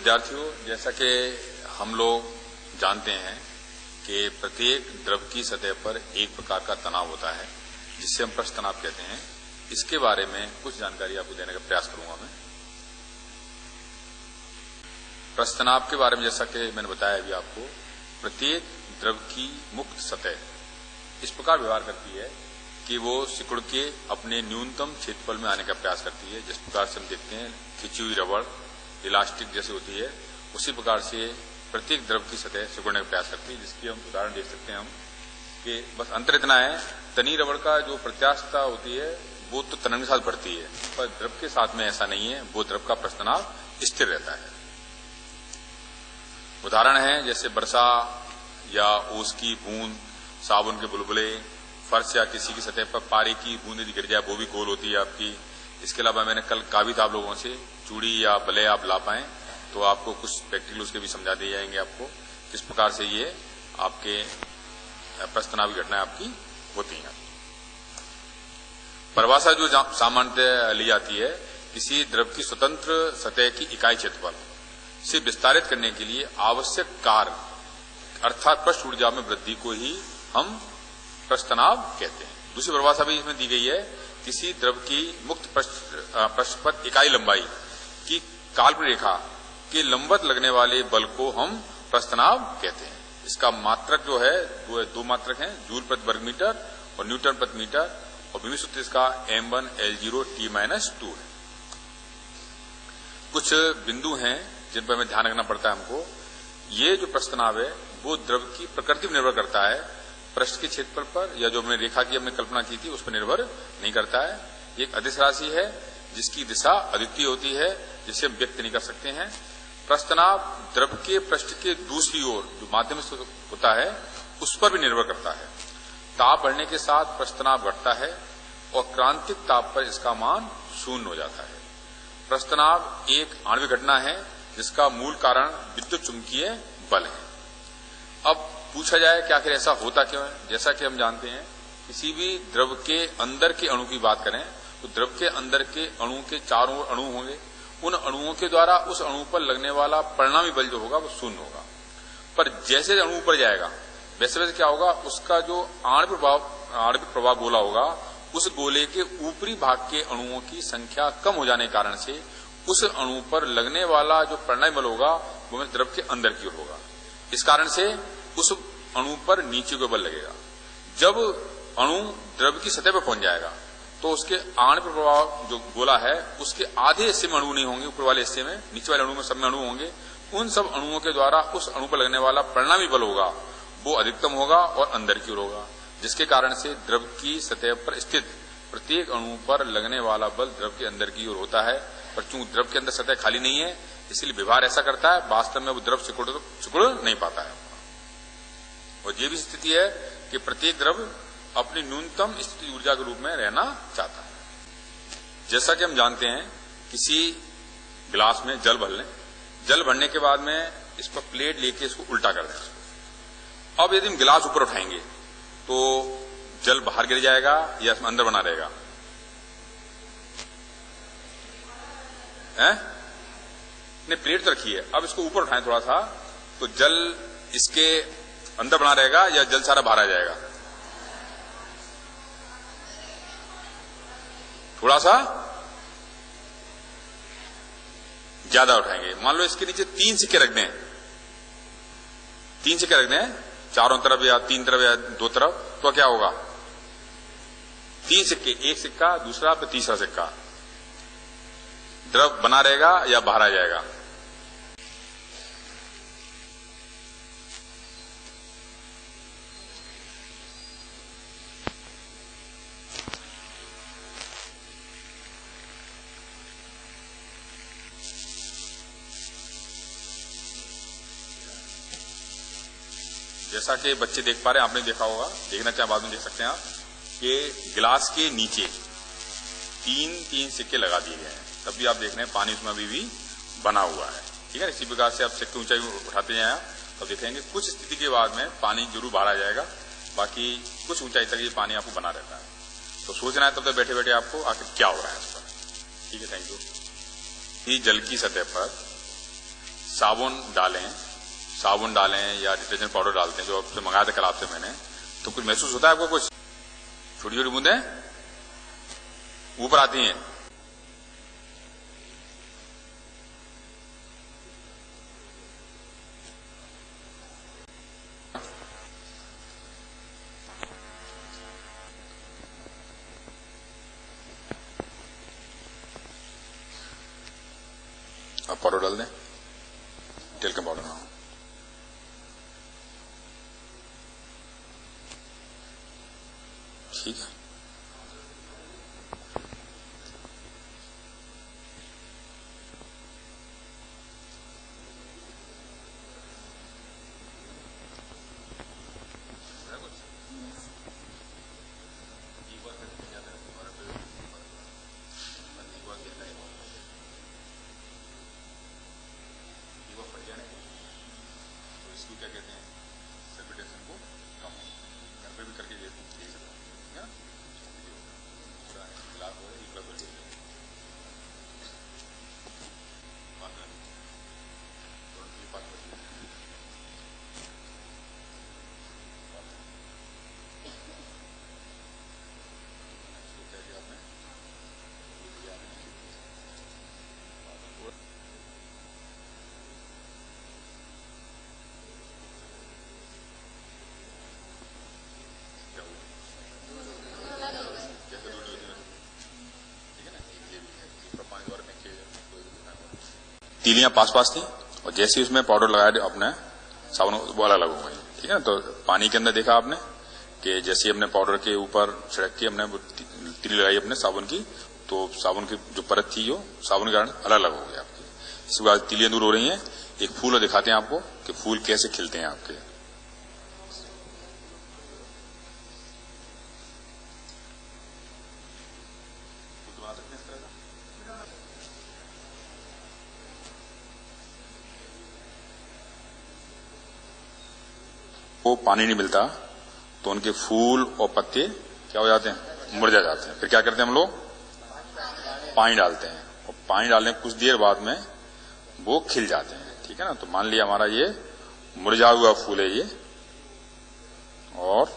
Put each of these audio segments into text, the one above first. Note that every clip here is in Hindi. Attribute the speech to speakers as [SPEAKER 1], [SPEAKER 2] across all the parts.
[SPEAKER 1] विद्यार्थियों, जैसा कि हम लोग जानते हैं कि प्रत्येक द्रव की सतह पर एक प्रकार का तनाव होता है जिससे हम पृष्ठ तनाव कहते हैं। इसके बारे में कुछ जानकारी आपको देने का प्रयास करूंगा मैं। पृष्ठ तनाव के बारे में जैसा कि मैंने बताया अभी आपको, प्रत्येक द्रव की मुक्त सतह इस प्रकार व्यवहार करती है कि वो सिकुड़ के अपने न्यूनतम क्षेत्रफल में आने का प्रयास करती है। जिस प्रकार से हम देखते हैं खिंची हुई रबड़ इलास्टिक जैसे होती है, उसी प्रकार से प्रत्येक द्रव की सतह सिकुड़ने का प्रयास करती है। जिसकी हम उदाहरण देख सकते हैं हम कि बस अंतर इतना है, तनी रबड़ का जो प्रत्यास्थता होती है वो तो तनन के साथ बढ़ती है, पर द्रव के साथ में ऐसा नहीं है। वो द्रव का पृष्ठ तनाव स्थिर रहता है। उदाहरण है जैसे वर्षा या ओस की बूंद, साबुन के बुलबुले, फर्श या किसी की सतह पर पानी की बूंद यदि गिर जाए वो भी गोल होती है आपकी। इसके अलावा मैंने कल कहा भी था आप लोगों से, चूड़ी या बले आप ला पाएं तो आपको कुछ प्रैक्टिकल उसके भी समझा दिए जाएंगे आपको किस प्रकार से ये आपके पृष्ठ तनाव की घटनाएं आपकी होती हैं। परिभाषा जो सामान्यतः ली जाती है, किसी द्रव की स्वतंत्र सतह की इकाई क्षेत्रफल से विस्तारित करने के लिए आवश्यक कार्य अर्थात पृष्ठ ऊर्जा में वृद्धि को ही हम पृष्ठ तनाव कहते हैं। दूसरी परिभाषा भी इसमें दी गई है, किसी द्रव की मुक्त पृष्ठ पर इकाई लंबाई की काल्पनिक रेखा के लंबवत लगने वाले बल को हम पृष्ठ तनाव कहते हैं। इसका मात्रक जो है वो दो मात्रक हैं, जूल प्रति वर्ग मीटर और न्यूटन प्रति मीटर, और विभव सूत्र इसका m1 L0 T-2 है। कुछ बिंदु हैं जिन पर हमें ध्यान रखना पड़ता है हमको। ये जो पृष्ठ तनाव है वो द्रव की प्रकृति पर निर्भर करता है, पृष्ठ के क्षेत्रफल पर या जो हमने रेखा की हमने कल्पना की थी उस पर निर्भर नहीं करता है। एक अदिश राशि है जिसकी दिशा अद्वितीय होती है, जिसे हम व्यक्त नहीं कर सकते हैं। पृष्ठ तनाव द्रव के पृष्ठ के दूसरी ओर जो माध्यम से होता है उस पर भी निर्भर करता है। ताप बढ़ने के साथ पृष्ठ तनाव घटता है और क्रांतिक ताप पर इसका मान शून्य हो जाता है। पृष्ठ तनाव एक आणविक घटना है जिसका मूल कारण विद्युत चुंबकीय बल है। अब पूछा जाए कि आखिर ऐसा होता क्यों है। जैसा कि हम जानते हैं, किसी भी द्रव के अंदर के अणु की बात करें तो द्रव के अंदर के अणु के चारों ओर अणु होंगे। उन अणुओं के द्वारा उस अणु पर लगने वाला परिणामी बल जो होगा वो शून्य होगा। पर जैसे अणु ऊपर जाएगा वैसे वैसे क्या होगा, उसका जो आणविक प्रभाव गोला होगा, उस गोले के ऊपरी भाग के अणुओं की संख्या कम हो जाने के कारण से उस अणु पर लगने वाला जो परिणामी बल होगा वो द्रव के अंदर की ओर होगा। इस कारण से उस अणु पर नीचे को बल लगेगा। जब अणु द्रव की सतह पर पहुंच जाएगा तो उसके आणविक प्रभाव जो गोला है उसके आधे हिस्से में अणु नहीं होंगे, ऊपर वाले हिस्से में, नीचे वाले अणु में सब में अणु होंगे। उन सब अणुओं के द्वारा उस अणु पर लगने वाला परिणामी बल होगा वो अधिकतम होगा और अंदर की ओर होगा, जिसके कारण से द्रव की सतह पर स्थित प्रत्येक अणु पर लगने वाला बल द्रव के अंदर की ओर होता है। पर चूंकि द्रव के अंदर सतह खाली नहीं है इसलिए व्यवहार ऐसा करता है, वास्तव में वो द्रव सिकुड़ नहीं पाता है। और ये भी स्थिति है कि प्रत्येक द्रव अपनी न्यूनतम स्थिति ऊर्जा के रूप में रहना चाहता है। जैसा कि हम जानते हैं, किसी गिलास में जल भर लें, जल भरने के बाद में इस पर प्लेट लेके इसको उल्टा कर दें। अब यदि हम गिलास ऊपर उठाएंगे तो जल बाहर गिर जाएगा या इसमें अंदर बना रहेगा? नहीं, प्लेट तो रखी है, अब इसको ऊपर उठाएं थोड़ा सा तो जल इसके अंदर बना रहेगा या जल सारा बाहर आ जाएगा? थोड़ा सा ज्यादा उठाएंगे। मान लो इसके नीचे 3 सिक्के रख दें, 3 सिक्के रख दें चारों तरफ या 3 तरफ या 2 तरफ, तो क्या होगा? 3 सिक्के, एक सिक्का दूसरा फिर तीसरा सिक्का, द्रव बना रहेगा या बाहर आ जाएगा? जैसा कि बच्चे देख पा रहे हैं, आपने देखा होगा, देखना चाहे बाद में देख सकते हैं आप, कि गिलास के नीचे 3 सिक्के लगा दिए गए हैं, तब भी आप देख रहे हैं पानी उसमें अभी भी बना हुआ है। ठीक है, इसी प्रकार से आप सिक्के ऊंचाई उठाते जाए तो देखेंगे कुछ स्थिति के बाद में पानी जरूर बाहर आ जाएगा, बाकी कुछ ऊंचाई तक ये पानी आपको बना रहता है। तो सोचना है तब तक बैठे बैठे आपको आखिर क्या हो रहा है इस पर। ठीक है, थैंक यू। जल की सतह पर साबुन डालें या डिटर्जेंट पाउडर डालते हैं, जो आपसे मंगाया था कल आपसे मैंने, तो कुछ महसूस होता है आपको? कुछ छोटी छोटी बूंदें ऊपर आती हैं। अब पाउडर डाल दें, तेल का पाउडर। हाँ, ठीक है। क्या कहते हैं, सर्कुलेशन को कम घर पे भी करके दे सकते हैं ना। पूरा गिलास हो रहा है, एक बार तीलियां पास पास थी, और जैसे ही उसमें पाउडर लगाया अपने साबुन, वो अलग अलग हो गई। ठीक है ना। तो पानी के अंदर देखा आपने कि जैसे हमने पाउडर के ऊपर छिड़क के हमने तीली लगाई अपने साबुन की, तो साबुन की जो परत थी वो साबुन के कारण अलग अलग हो गई आपकी। इसके बाद तीलियां दूर हो रही हैं। एक फूल दिखाते हैं आपको कि फूल कैसे खिलते हैं आपके। वो पानी नहीं मिलता तो उनके फूल और पत्ते क्या हो जाते हैं, मुरझा जाते हैं। फिर क्या करते हैं हम लोग, पानी डालते हैं, और पानी डालने कुछ देर बाद में वो खिल जाते हैं। ठीक है ना। तो मान लिया हमारा ये मुरझा हुआ फूल है ये, और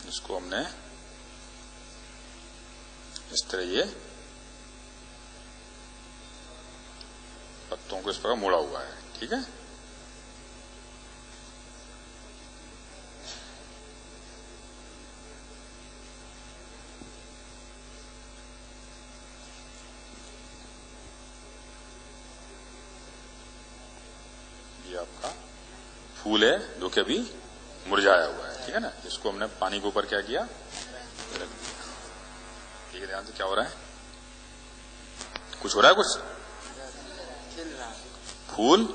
[SPEAKER 1] इसको हमने इस तरह ये पत्तों को इस प्रकार मोड़ा हुआ है। ठीक है। आपका फूल है जो कि अभी मुरझाया हुआ है। ठीक है ना। इसको हमने पानी के ऊपर क्या किया, ठीक है। ध्यान से, क्या हो रहा है, कुछ हो रहा है, कुछ फूल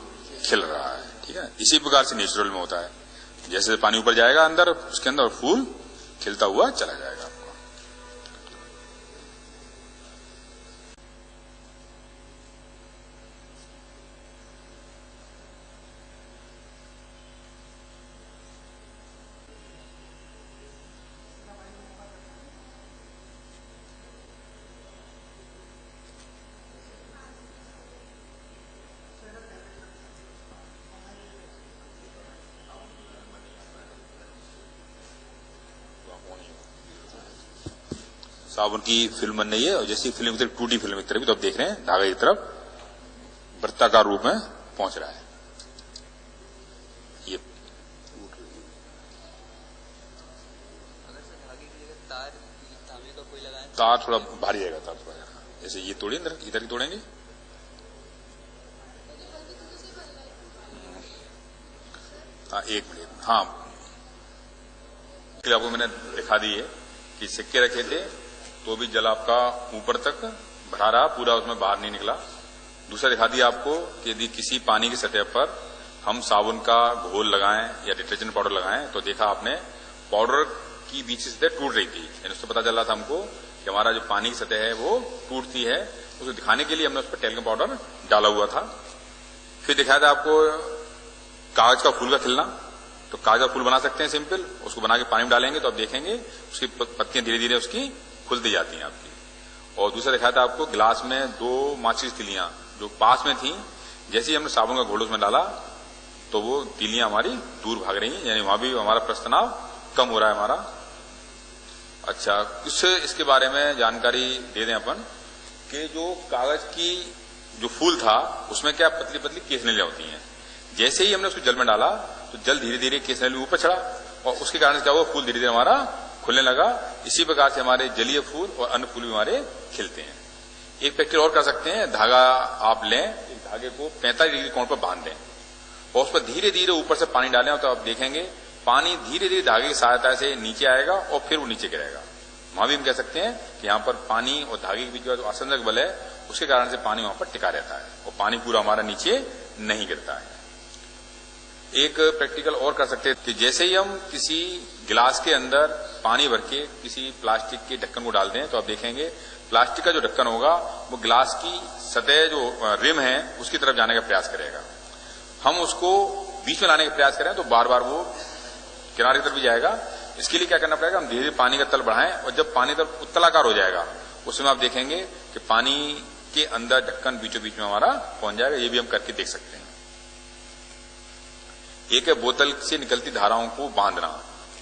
[SPEAKER 1] खिल रहा है। ठीक है। इसी प्रकार से नेचुरल में होता है, जैसे पानी ऊपर जाएगा अंदर, उसके अंदर फूल खिलता हुआ चला जाएगा। साबुन की फिल्म बन रही है, और जैसी फिल्म की तरफ टूटी फिल्म की तरफ, तो आप देख रहे हैं धागे की तरफ वृत्ताकार रूप में पहुंच रहा है। ये तार थोड़ा भारी रहेगा, तार थोड़ा, जैसे ये तोड़े इधर की तोड़ेंगे। हाँ, एक मिनट। हाँ, आपको मैंने दिखा दी है कि सिक्के रखे थे तो भी जल आपका ऊपर तक भरा रहा, पूरा उसमें बाहर नहीं निकला। दूसरा दिखा दिया आपको कि यदि किसी पानी की सतह पर हम साबुन का घोल लगाएं या डिटर्जेंट पाउडर लगाएं, तो देखा आपने पाउडर की बीच की सतह टूट रही थी। यानी उससे पता चल रहा था हमको कि हमारा जो पानी की सतह है वो टूटती है। उसको दिखाने के लिए हमने उस पर टेल्कम पाउडर डाला हुआ था। फिर दिखाया था आपको कागज का फूल का खिलना। तो कागज का फूल बना सकते हैं सिंपल, उसको बना के पानी में डालेंगे तो आप देखेंगे उसकी पत्तियां धीरे धीरे उसकी खुलती जाती हैं आपकी। और दूसरा दिखाया था आपको गिलास में 2 माचिस तिलियां जो पास में थी, जैसे ही हमने साबुन का घोल उसमें डाला तो वो तीलियां हमारी दूर भाग रही हैं, यानी वहां भी हमारा प्रस्तनाव कम हो रहा है हमारा। अच्छा, कुछ इसके बारे में जानकारी दे दें अपन कि जो कागज की जो फूल था उसमें क्या पतली पतली केसनेलियां होती हैं। जैसे ही हमने उसको जल में डाला तो जल धीरे धीरे केसनेली ऊपर चढ़ा और उसके कारण से क्या हुआ, फूल धीरे धीरे हमारा खुलने लगा। इसी प्रकार से हमारे जलीय फूल और अन्य फूल भी हमारे खिलते हैं। एक प्रक्रिया और कर सकते हैं, धागा आप लें, एक धागे को 45 डिग्री कोण पर बांध दें और उस पर धीरे धीरे ऊपर से पानी डालें तो आप देखेंगे पानी धीरे धीरे धागे की सहायता से नीचे आएगा और फिर वो नीचे गिरेगा। वहां भी हम कह सकते हैं कि यहाँ पर पानी और धागे के बीच का जो आसंजक बल है उसके कारण से पानी वहां पर टिका रहता है और पानी पूरा हमारा नीचे नहीं गिरता है। एक प्रैक्टिकल और कर सकते हैं कि जैसे ही हम किसी गिलास के अंदर पानी भर के किसी प्लास्टिक के ढक्कन को डाल दें तो आप देखेंगे प्लास्टिक का जो ढक्कन होगा वो गिलास की सतह जो रिम है उसकी तरफ जाने का प्रयास करेगा। हम उसको बीच में लाने का प्रयास करें तो बार बार वो किनारे की तरफ भी जाएगा। इसके लिए क्या करना पड़ेगा, हम धीरे धीरे पानी का तल बढ़ाएं और जब पानी तल उत्तलाकार हो जाएगा उसमें आप देखेंगे कि पानी के अंदर ढक्कन बीचों बीच में हमारा पहुंच जाएगा। ये भी हम करके देख सकते हैं। एक है बोतल से निकलती धाराओं को बांधना।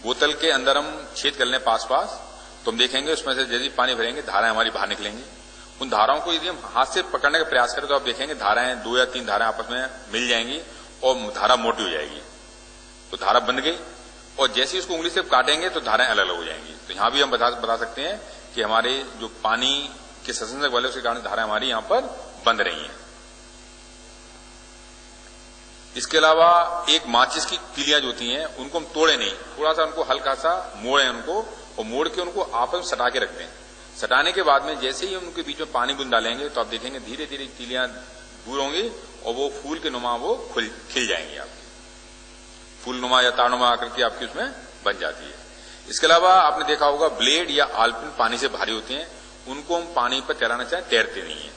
[SPEAKER 1] बोतल के अंदर हम छेद कर लें पास पास तो हम देखेंगे उसमें से यदि पानी भरेंगे धाराएं हमारी बाहर निकलेंगी। उन धाराओं को यदि हम हाथ से पकड़ने का प्रयास करें तो आप देखेंगे धाराएं 2 या 3 धाराएं आपस में मिल जाएंगी और धारा मोटी हो जाएगी तो धारा बंध गई। और जैसे ही उसको उंगली से काटेंगे तो धाराएं अलग अलग हो जाएंगी। तो यहां भी हम बता सकते हैं कि हमारे जो पानी के संसर्ग वाले उसके कारण धाराएं हमारी यहां पर बंध रही हैं। इसके अलावा एक माचिस की तीलियां जो होती हैं उनको हम तोड़े नहीं, थोड़ा सा उनको हल्का सा मोड़े उनको और मोड़ के उनको आपस में सटा के रख दें। सटाने के बाद में जैसे ही हम उनके बीच में पानी बूंद डालेंगे तो आप देखेंगे धीरे धीरे तीलियां दूर होंगी और वो फूल के नुमा वो खिल जाएंगी। आपकी फूल नुमा या तारनुमा आकृति आपकी उसमें बन जाती है। इसके अलावा आपने देखा होगा ब्लेड या आलपिन पानी से भारी होते हैं, उनको हम पानी पर तैराना चाहें तैरते नहीं है।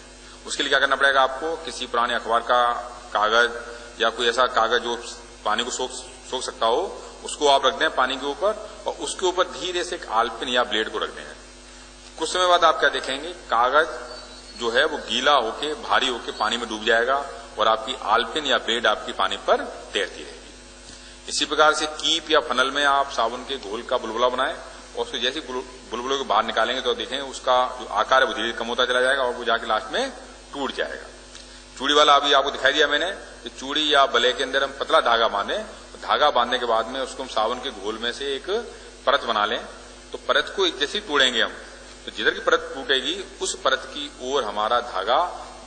[SPEAKER 1] उसके लिए क्या करना पड़ेगा, आपको किसी पुराने अखबार का कागज या कोई ऐसा कागज जो पानी को सोख सकता हो उसको आप रख दें पानी के ऊपर और उसके ऊपर धीरे से एक आलपिन या ब्लेड को रख दें। कुछ समय बाद आप क्या देखेंगे, कागज जो है वो गीला होके भारी होके पानी में डूब जाएगा और आपकी आलपिन या ब्लेड आपकी पानी पर तैरती रहेगी। इसी प्रकार से कीप या फनल में आप साबुन के घोल का बुलबुला बनाएं और उसको जैसे बुलबुले को बाहर निकालेंगे तो देखेंगे उसका जो आकार है वो धीरे धीरे कम होता चला जाएगा और वो जाके लास्ट में टूट जाएगा। चूड़ी वाला अभी आपको दिखाई दिया मैंने कि चूड़ी या बले के अंदर हम पतला धागा बांधें, धागा बांधने के बाद में उसको हम साबुन के घोल में से एक परत बना लें तो परत को एक जैसे तोड़ेंगे हम तो जिधर की परत टूटेगी उस परत की ओर हमारा धागा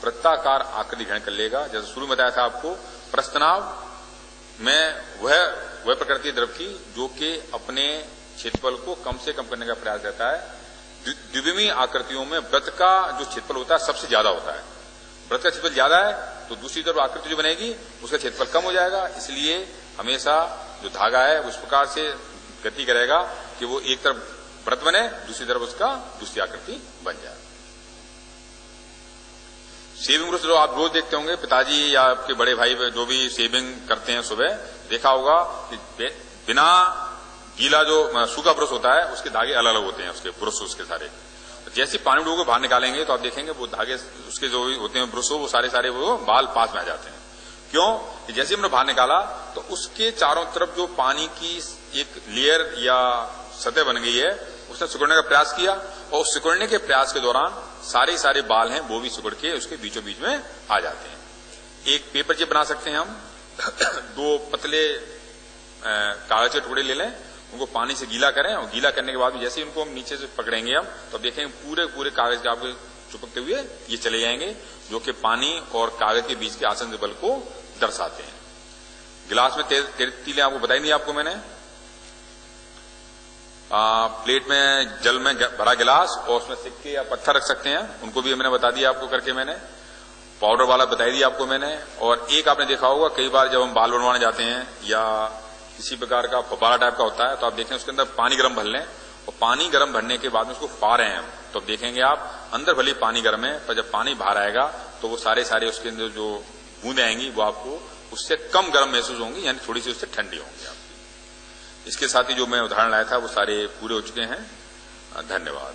[SPEAKER 1] वृत्ताकार आकृति ग्रहण कर लेगा। जैसे शुरू में बताया था आपको, प्रस्तनाव में वह प्रकृति द्रव की जो कि अपने क्षेत्रफल को कम से कम करने का प्रयास रहता है। द्विविमीय आकृतियों में वृत्त का जो क्षेत्रफल होता है सबसे ज्यादा होता है। वृत्त का क्षेत्रफल ज्यादा है तो दूसरी तरफ आकृति जो बनेगी उसका क्षेत्रफल कम हो जाएगा। इसलिए हमेशा जो धागा है उस प्रकार से गति करेगा कि वो एक तरफ वृत्त बने, दूसरी तरफ उसका दूसरी आकृति बन जाए। शेविंग ब्रश जो आप रोज देखते होंगे, पिताजी या आपके बड़े भाई जो भी शेविंग करते हैं सुबह, देखा होगा कि बिना गीला जो सूखा ब्रश होता है उसके धागे अलग अलग होते हैं, उसके ब्रश उसके सारे। जैसे पानी डूब के बाहर निकालेंगे तो आप देखेंगे वो धागे उसके जो होते हैं ब्रश वो सारे वो बाल पास में आ जाते हैं। क्यों? कि जैसे हमने बाहर निकाला तो उसके चारों तरफ जो पानी की एक लेयर या सतह बन गई है उसने सिकुड़ने का प्रयास किया और उस सिकुड़ने के प्रयास के दौरान सारे बाल हैं वो भी सिकुड़ के उसके बीचों बीच में आ जाते हैं। एक पेपर चिप बना सकते हैं हम 2 पतले कागज के टुकड़े ले लें, उनको पानी से गीला करें और गीला करने के बाद जैसे उनको हम नीचे से पकड़ेंगे हम तो देखेंगे पूरे कागज के आपके चिपकते हुए ये चले जाएंगे जो कि पानी और कागज के बीच के आसंजक बल को दर्शाते हैं। गिलास में तीलें आपको बताई नहीं आपको मैंने। प्लेट में जल में भरा गिलास और उसमें सिक्के या पत्थर रख सकते हैं, उनको भी मैंने बता दिया आपको करके मैंने। पाउडर वाला बताई दिया आपको मैंने। और एक आपने देखा होगा कई बार जब हम बाल बनवाने जाते हैं या किसी प्रकार का फब्बारा टाइप का होता है तो आप देखें उसके अंदर पानी गर्म भर लें और पानी गर्म भरने के बाद में उसको फा रहे हैं हम तो देखेंगे आप अंदर भले पानी गर्म है पर जब पानी बाहर आएगा तो वो सारे उसके अंदर जो बूंदें आएंगी वो आपको उससे कम गर्म महसूस होंगी, यानी थोड़ी सी उससे ठंडी होंगी आपकी। इसके साथ ही जो मैं उदाहरण लाया था वो सारे पूरे हो चुके हैं। धन्यवाद।